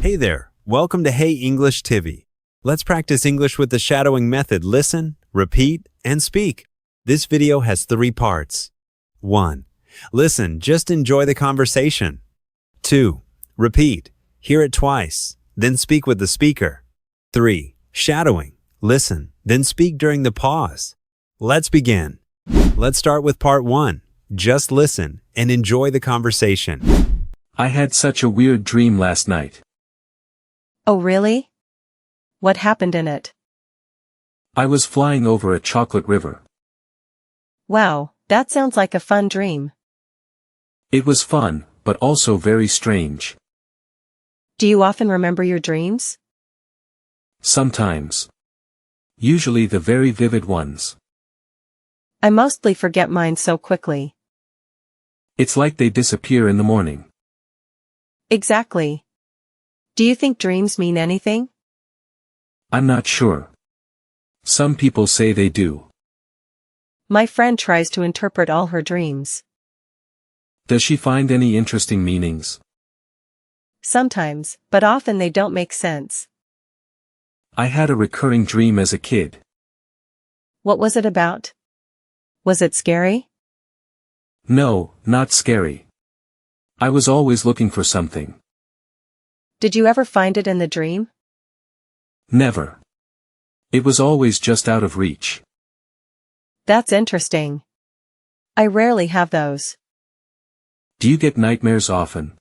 Hey there, welcome to Hey English TV. Let's practice English with the shadowing method. Listen, repeat, and speak. This video has 3 parts. 1. Listen, just enjoy the conversation. 2. Repeat, hear it twice, then speak with the speaker. 3. Shadowing, listen, then speak during the pause. Let's begin. Let's start with part 1. Just listen and enjoy the conversation. I had such a weird dream last night. Oh really? What happened in it? I was flying over a chocolate river. Wow, that sounds like a fun dream. It was fun, but also very strange. Do you often remember your dreams? Sometimes. Usually the very vivid ones. I mostly forget mine so quickly. It's like they disappear in the morning. Exactly. Do you think dreams mean anything? I'm not sure. Some people say they do. My friend tries to interpret all her dreams. Does she find any interesting meanings? Sometimes, but often they don't make sense. I had a recurring dream as a kid. What was it about? Was it scary? No, not scary. I was always looking for something. Did you ever find it in the dream? Never. It was always just out of reach. That's interesting. I rarely have those. Do you get nightmares often?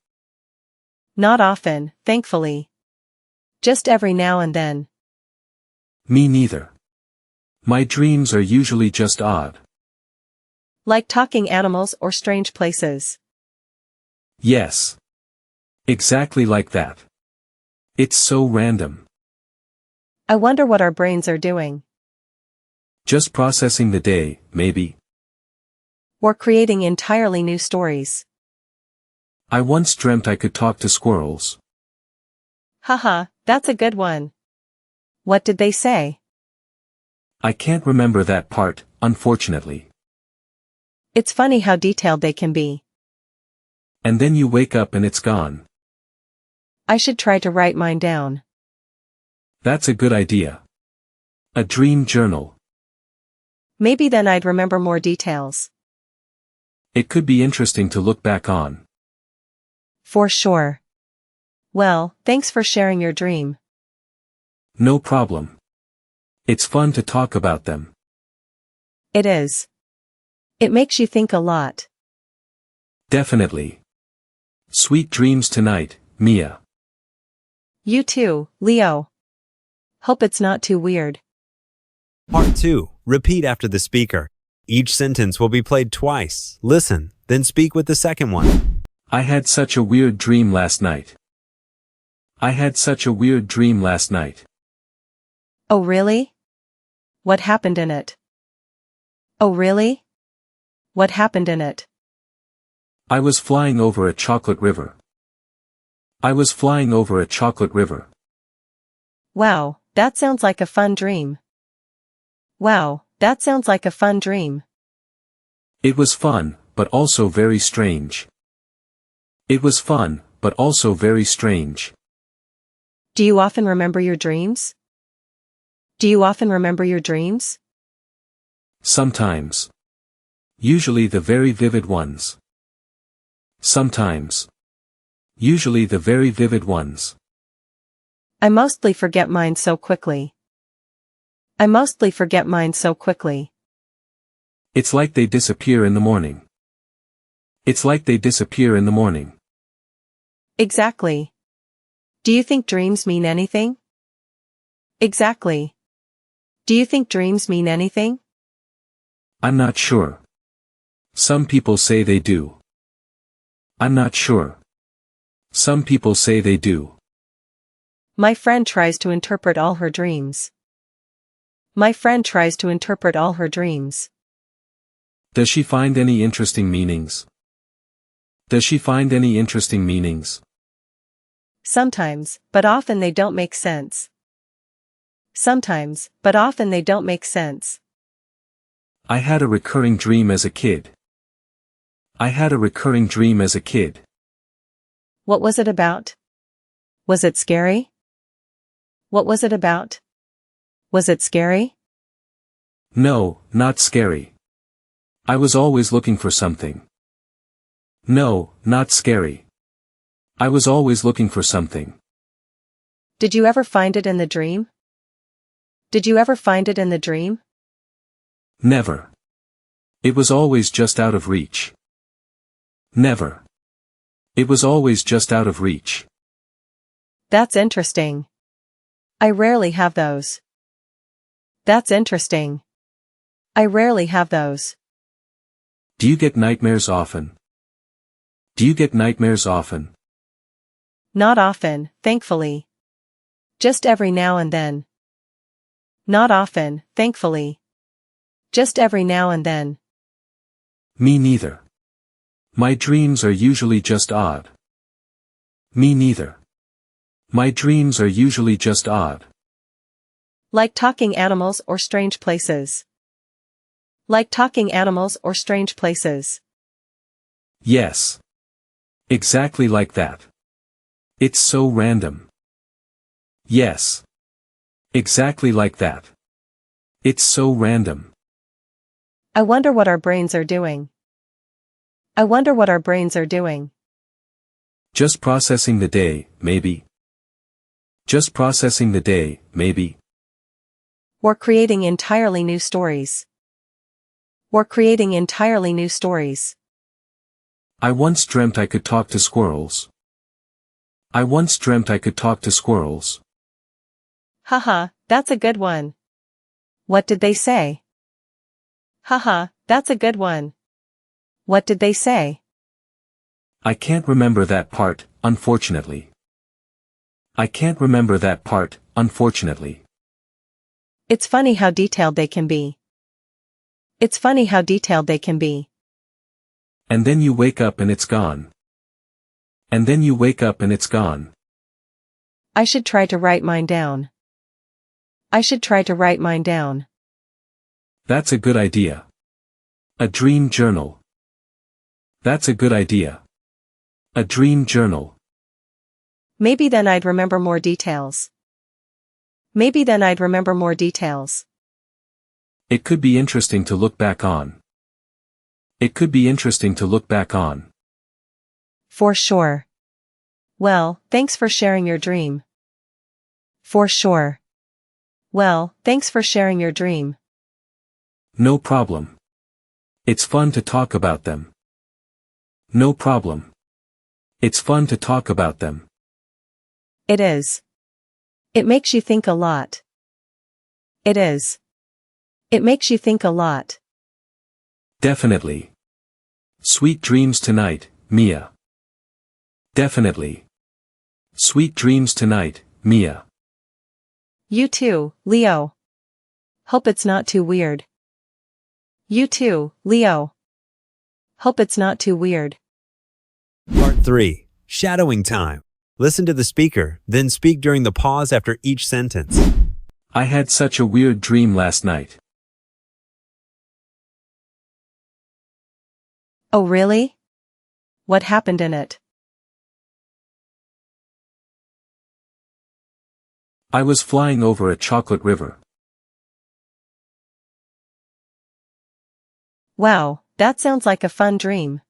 Not often, thankfully. Just every now and then. Me neither. My dreams are usually just odd. Like talking animals or strange places. Yes. Exactly like that. It's so random. I wonder what our brains are doing. Just processing the day, maybe. Or creating entirely new stories. I once dreamt I could talk to squirrels. Haha, that's a good one. What did they say? I can't remember that part, unfortunately. It's funny how detailed they can be. And then you wake up and it's gone. I should try to write mine down. That's a good idea. A dream journal. Maybe then I'd remember more details. It could be interesting to look back on. For sure. Well, thanks for sharing your dream. No problem. It's fun to talk about them. It is. It makes you think a lot. Definitely. Sweet dreams tonight, Mia. You too, Leo. Hope it's not too weird. Part 2. Repeat after the speaker. Each sentence will be played twice. Listen, then speak with the second one. I had such a weird dream last night. I had such a weird dream last night. Oh really? What happened in it? Oh really? What happened in it? I was flying over a chocolate river. I was flying over a chocolate river. Wow, that sounds like a fun dream. Wow, that sounds like a fun dream. It was fun, but also very strange. It was fun, but also very strange. Do you often remember your dreams? Do you often remember your dreams? Sometimes. Usually the very vivid ones. Sometimes. Usually the very vivid ones. I mostly forget mine so quickly. I mostly forget mine so quickly. It's like they disappear in the morning. It's like they disappear in the morning. Exactly. Do you think dreams mean anything? Exactly. Do you think dreams mean anything? I'm not sure. Some people say they do. I'm not sure. Some people say they do. My friend tries to interpret all her dreams. My friend tries to interpret all her dreams. Does she find any interesting meanings? Does she find any interesting meanings? Sometimes, but often they don't make sense. Sometimes, but often they don't make sense. I had a recurring dream as a kid. I had a recurring dream as a kid. What was it about? Was it scary? What was it about? Was it scary? No, not scary. I was always looking for something. No, not scary. I was always looking for something. Did you ever find it in the dream? Did you ever find it in the dream? Never. It was always just out of reach. Never. It was always just out of reach. That's interesting. I rarely have those. That's interesting. I rarely have those. Do you get nightmares often? Do you get nightmares often? Not often, thankfully. Just every now and then. Not often, thankfully. Just every now and then. Me neither. My dreams are usually just odd. Me neither. My dreams are usually just odd. Like talking animals or strange places. Like talking animals or strange places. Yes. Exactly like that. It's so random. Yes. Exactly like that. It's so random. I wonder what our brains are doing. I wonder what our brains are doing. Just processing the day, maybe. Just processing the day, maybe. Or creating entirely new stories. Or creating entirely new stories. I once dreamt I could talk to squirrels. I once dreamt I could talk to squirrels. Haha, that's a good one. What did they say? Haha, that's a good one. What did they say? I can't remember that part, unfortunately. I can't remember that part, unfortunately. It's funny how detailed they can be. It's funny how detailed they can be. And then you wake up and it's gone. And then you wake up and it's gone. I should try to write mine down. I should try to write mine down. That's a good idea. A dream journal. That's a good idea. A dream journal. Maybe then I'd remember more details. Maybe then I'd remember more details. It could be interesting to look back on. It could be interesting to look back on. For sure. Well, thanks for sharing your dream. For sure. Well, thanks for sharing your dream. No problem. It's fun to talk about them. No problem. It's fun to talk about them. It is. It makes you think a lot. It is. It makes you think a lot. Definitely. Sweet dreams tonight, Mia. Definitely. Sweet dreams tonight, Mia. You too, Leo. Hope it's not too weird. You too, Leo. Hope it's not too weird. Part 3. Shadowing time. Listen to the speaker, then speak during the pause after each sentence. I had such a weird dream last night. Oh really? What happened in it? I was flying over a chocolate river. Wow, that sounds like a fun dream.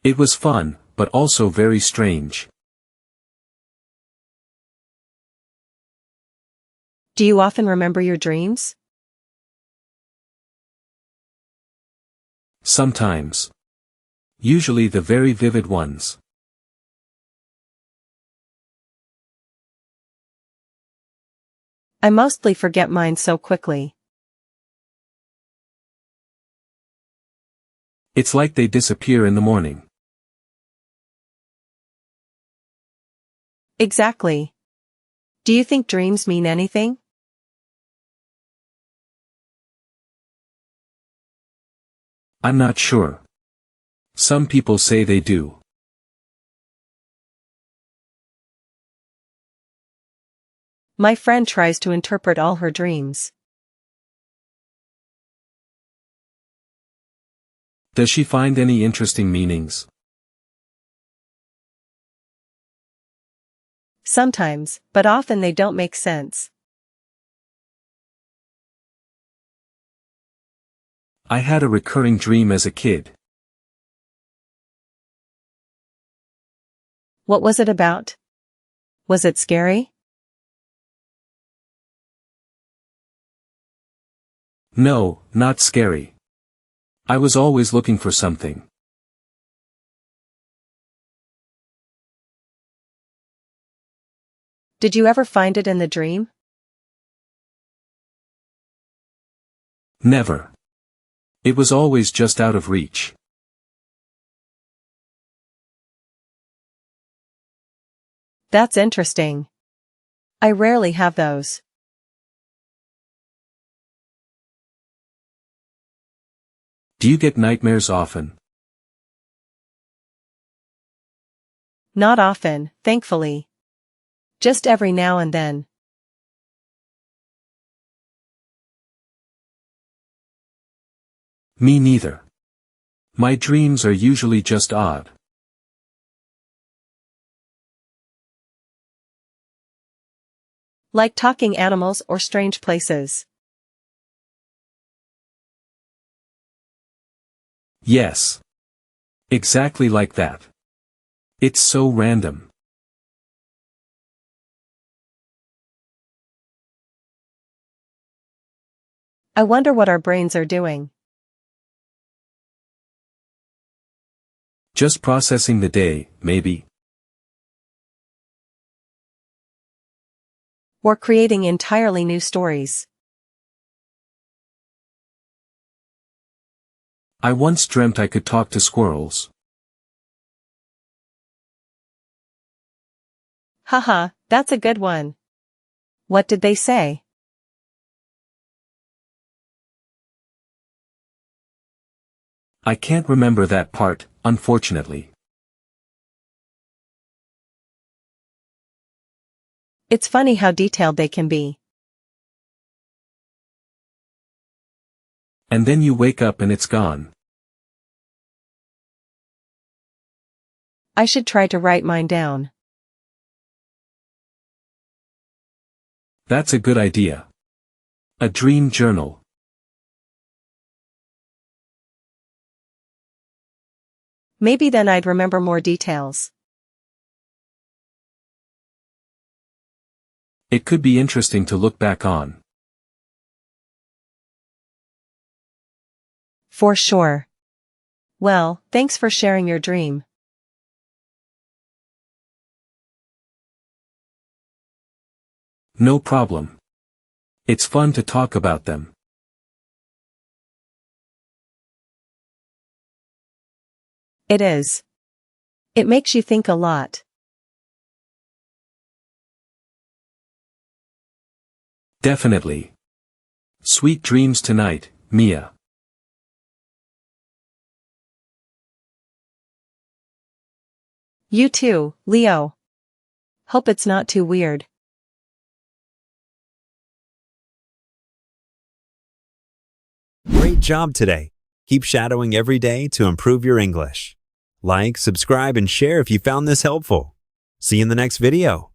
It was fun, but also very strange. Do you often remember your dreams? Sometimes. Usually the very vivid ones. I mostly forget mine so quickly. It's like they disappear in the morning. Exactly. Do you think dreams mean anything? I'm not sure. Some people say they do. My friend tries to interpret all her dreams. Does she find any interesting meanings? Sometimes, but often they don't make sense. I had a recurring dream as a kid. What was it about? Was it scary? No, not scary. I was always looking for something. Did you ever find it in the dream? Never. It was always just out of reach. That's interesting. I rarely have those. Do you get nightmares often? Not often, thankfully. Just every now and then. Me neither. My dreams are usually just odd. Like talking animals or strange places. Yes. Exactly like that. It's so random. I wonder what our brains are doing. Just processing the day, maybe. Or creating entirely new stories. I once dreamt I could talk to squirrels. Haha, that's a good one. What did they say? I can't remember that part, unfortunately. It's funny how detailed they can be. And then you wake up and it's gone. I should try to write mine down. That's a good idea. A dream journal. Maybe then I'd remember more details. It could be interesting to look back on. For sure. Well, thanks for sharing your dream. No problem. It's fun to talk about them. It is. It makes you think a lot. Definitely. Sweet dreams tonight, Mia. You too, Leo. Hope it's not too weird. Great job today. Keep shadowing every day to improve your English. Like, subscribe, and share if you found this helpful. See you in the next video.